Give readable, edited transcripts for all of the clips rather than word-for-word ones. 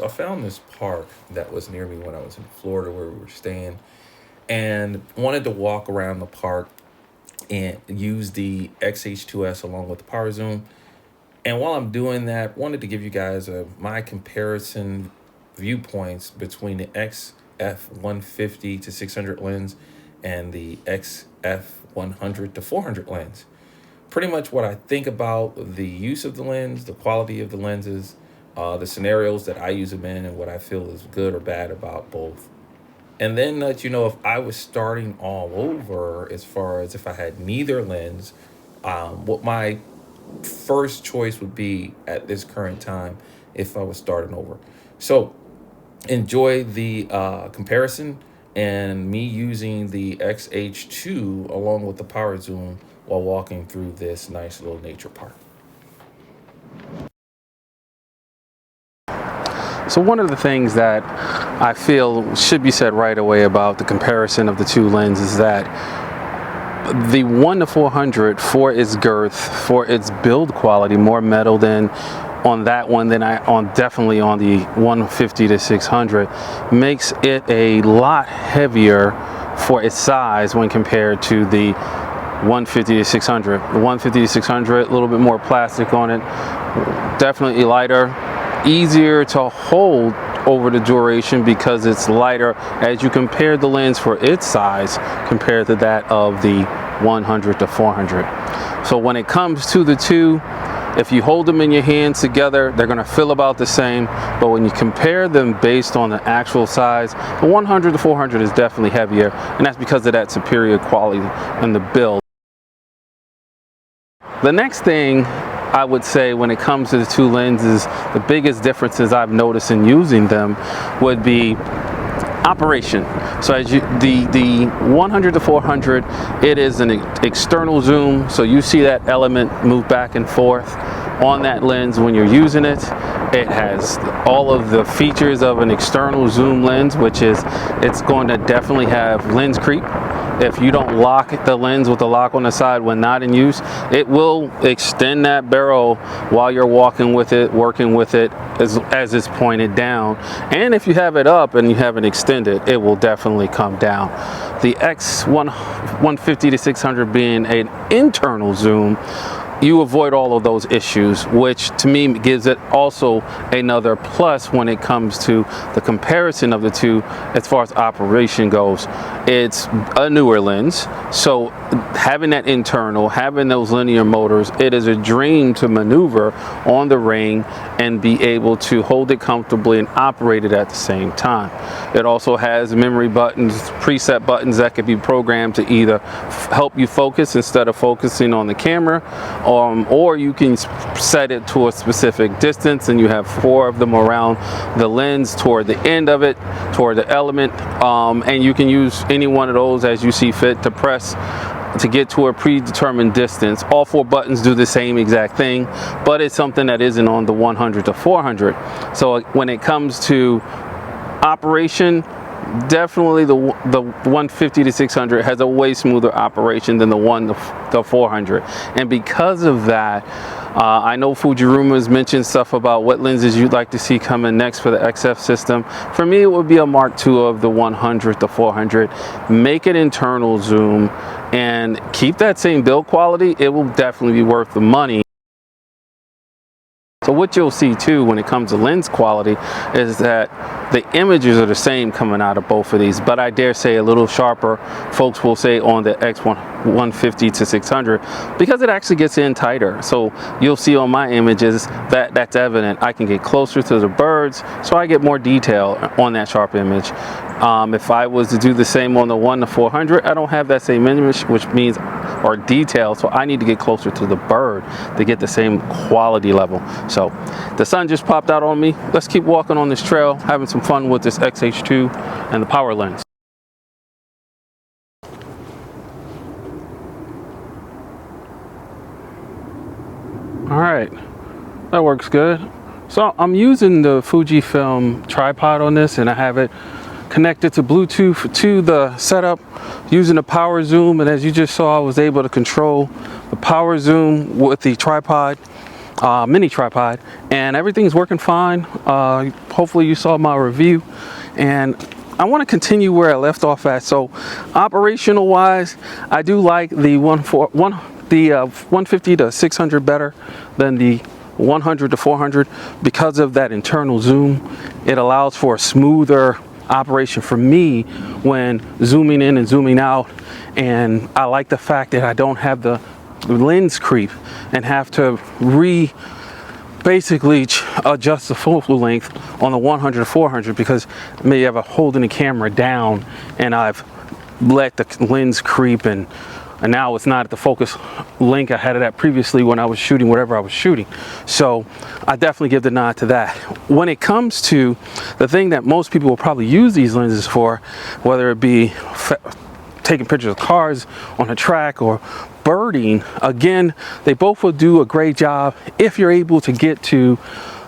found this park that was near me when I was in Florida where we were staying, and wanted to walk around the park and use the XH2S along with the power zoom. And while I'm doing that, wanted to give you guys my comparison viewpoints between the XF150-600 lens and the XF100-400 lens. Pretty much what I think about the use of the lens, the quality of the lenses, the scenarios that I use them in, and what I feel is good or bad about both. And then let you know if I was starting all over, as far as if I had neither lens, what my first choice would be at this current time if I was starting over. So enjoy the comparison and me using the XH2 along with the power zoom while walking through this nice little nature park. So one of the things that I feel should be said right away about the comparison of the two lenses is that the 1-400 for its girth, for its build quality, more metal than on that one than definitely on the 150-600, makes it a lot heavier for its size when compared to the 150-600. The 150-600, a little bit more plastic on it, definitely lighter, easier to hold over the duration because it's lighter as you compare the lens for its size compared to that of the 100-400. So when it comes to the two, if you hold them in your hands together, they're going to feel about the same, but when you compare them based on the actual size, the 100-400 is definitely heavier, and that's because of that superior quality in the build. The next thing I would say when it comes to the two lenses, the biggest differences I've noticed in using them would be operation. So as the 100-400, it is an external zoom, so you see that element move back and forth on that lens when you're using it. It has all of the features of an external zoom lens, which is it's going to definitely have lens creep. If you don't lock the lens with the lock on the side when not in use, it will extend that barrel while you're walking with it, working with it as it's pointed down. And if you have it up and you haven't extended, it will definitely come down. The X150-600 being an internal zoom, you avoid all of those issues, which to me gives it also another plus when it comes to the comparison of the two as far as operation goes. It's a newer lens, so having that internal, having those linear motors, it is a dream to maneuver on the ring and be able to hold it comfortably and operate it at the same time. It also has memory buttons, preset buttons that can be programmed to either help you focus instead of focusing on the camera, or you can set it to a specific distance, and you have 4 of them around the lens toward the end of it, toward the element, and you can use any one of those as you see fit to press to get to a predetermined distance. All 4 buttons do the same exact thing, but it's something that isn't on the 100-400. So when it comes to operation, definitely the 150-600 has a way smoother operation than the 1-400, and because of that, I know Fujifilm has mentioned stuff about what lenses you'd like to see coming next for the XF system. For me, it would be a Mark II of the 100-400. Make it internal zoom and keep that same build quality. It will definitely be worth the money. So what you'll see too when it comes to lens quality is that the images are the same coming out of both of these, but I dare say a little sharper, folks will say, on the X150-600 because it actually gets in tighter. So you'll see on my images that that's evident. I can get closer to the birds, so I get more detail on that sharp image. If I was to do the same on the 1-400, I don't have that same image, which means, or detail, so I need to get closer to the bird to get the same quality level. So the sun just popped out on me. Let's keep walking on this trail, having some fun with this XH2 and the power lens. All right, that works good. So I'm using the Fujifilm tripod on this, and I have it connected to Bluetooth to the setup using the power zoom, and as you just saw, I was able to control the power zoom with the tripod. mini tripod, and everything's working fine. Hopefully you saw my review, and I want to continue where I left off at. So operational wise, I do like the 150 to 600 better than the 100 to 400 because of that internal zoom. It allows for a smoother operation for me when zooming in and zooming out, and I like the fact that I don't have the lens creep and have to basically adjust the focal length on the 100 to 400 because maybe I've holding the camera down and I've let the lens creep, and now it's not at the focus length I had it at previously when I was shooting whatever I was shooting. So I definitely give the nod to that. When it comes to the thing that most people will probably use these lenses for, whether it be taking pictures of cars on a track or birding, again, they both will do a great job if you're able to get to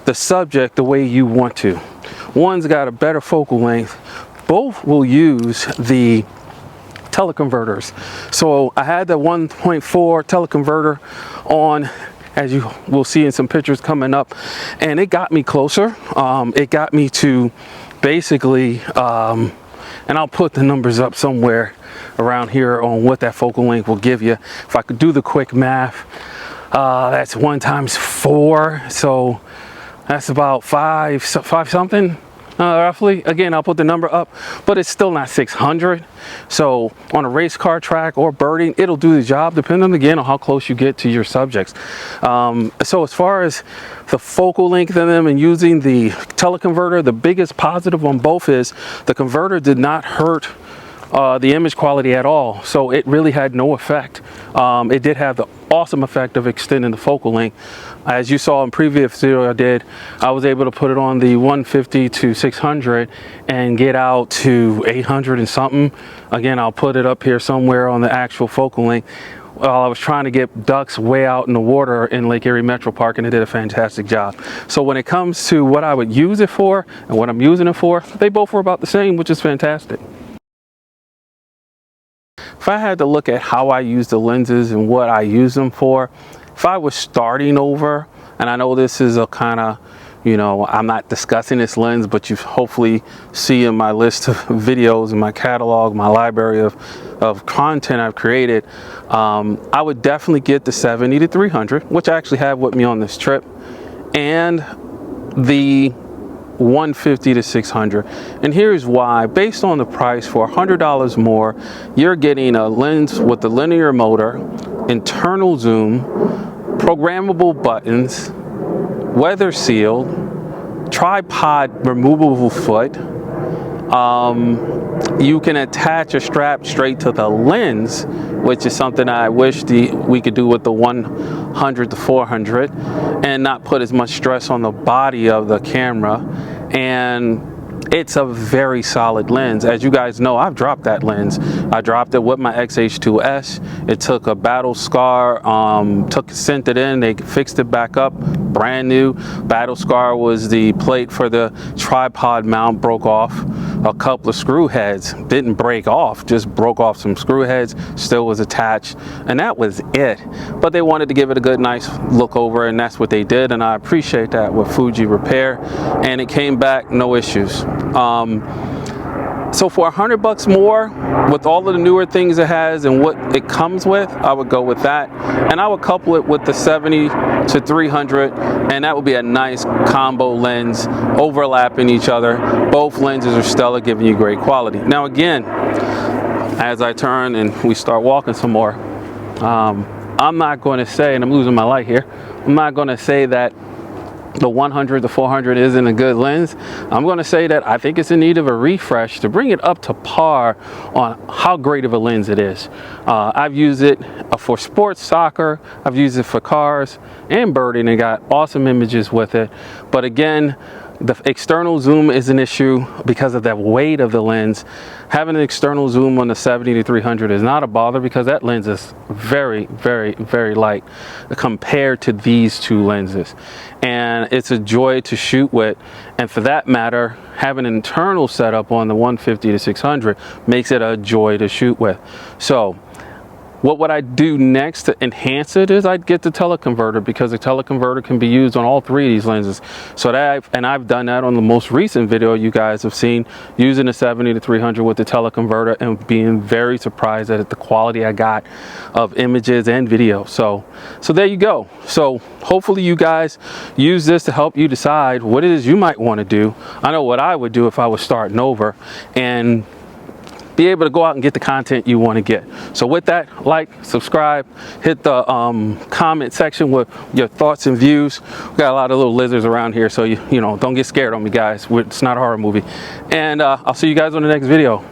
the subject the way you want to. One's got a better focal length. Both will use the teleconverters. So I had the 1.4 teleconverter on, as you will see in some pictures coming up, and it got me closer. It got me to basically, and I'll put the numbers up somewhere around here on what that focal length will give you. If I could do the quick math, that's 1 times 4, so that's about five something. Roughly. Again, I'll put the number up, but it's still not 600. So on a race car track or birding, it'll do the job depending again on how close you get to your subjects. So as far as the focal length of them and using the teleconverter, the biggest positive on both is the converter did not hurt the image quality at all. So it really had no effect. It did have the awesome effect of extending the focal length. As you saw in previous video I did, I was able to put it on the 150 to 600 and get out to 800 and something. Again, I'll put it up here somewhere on the actual focal length. While I was trying to get ducks way out in the water in Lake Erie Metro Park, and it did a fantastic job. So when it comes to what I would use it for and what I'm using it for, they both were about the same, which is fantastic. If I had to look at how I use the lenses and what I use them for, if I was starting over, and I know this is a kind of, you know, I'm not discussing this lens, but you hopefully see in my list of videos in my catalog, my library of content I've created, I would definitely get the 70 to 300, which I actually have with me on this trip, and the 150 to 600. And here's why. Based on the price, for $100 more, you're getting a lens with the linear motor, internal zoom, programmable buttons, weather sealed, tripod removable foot. You can attach a strap straight to the lens, which is something I wish we could do with the 100 to 400 and not put as much stress on the body of the camera. And it's a very solid lens. As you guys know, I've dropped that lens. I dropped it with my XH2S. It took a battle scar, sent it in, they fixed it back up, brand new. Battle scar was the plate for the tripod mount, broke off. A couple of screw heads, didn't break off, just broke off some screw heads, still was attached, and that was it. But they wanted to give it a good, nice look over, and that's what they did, and I appreciate that with Fuji Repair, and it came back, no issues. So for $100 more, with all of the newer things it has and what it comes with, I would go with that. And I would couple it with the 70 to 300, and that would be a nice combo lens, overlapping each other. Both lenses are stellar, giving you great quality. Now again, as I turn and we start walking some more, I'm not going to say, and I'm losing my light here, I'm not going to say that the 100 to 400 isn't a good lens. I'm going to say that I think it's in need of a refresh to bring it up to par on how great of a lens it is. I've used it for sports, soccer, I've used it for cars and birding and got awesome images with it. But again, the external zoom is an issue because of the weight of the lens. Having an external zoom on the 70 to 300 is not a bother because that lens is very, very, very light compared to these two lenses. And it's a joy to shoot with. And for that matter, having an internal setup on the 150 to 600 makes it a joy to shoot with. So What would I do next to enhance it is I'd get the teleconverter, because the teleconverter can be used on all three of these lenses. So that I've done that on the most recent video you guys have seen, using the 70-300 with the teleconverter, and being very surprised at the quality I got of images and video. So there you go. So hopefully you guys use this to help you decide what it is you might want to do. I know what I would do if I was starting over, and be able to go out and get the content you want to get. So with that, like, subscribe, hit the comment section with your thoughts and views. We got a lot of little lizards around here, so you know, don't get scared on me, guys. It's not a horror movie. And I'll see you guys on the next video.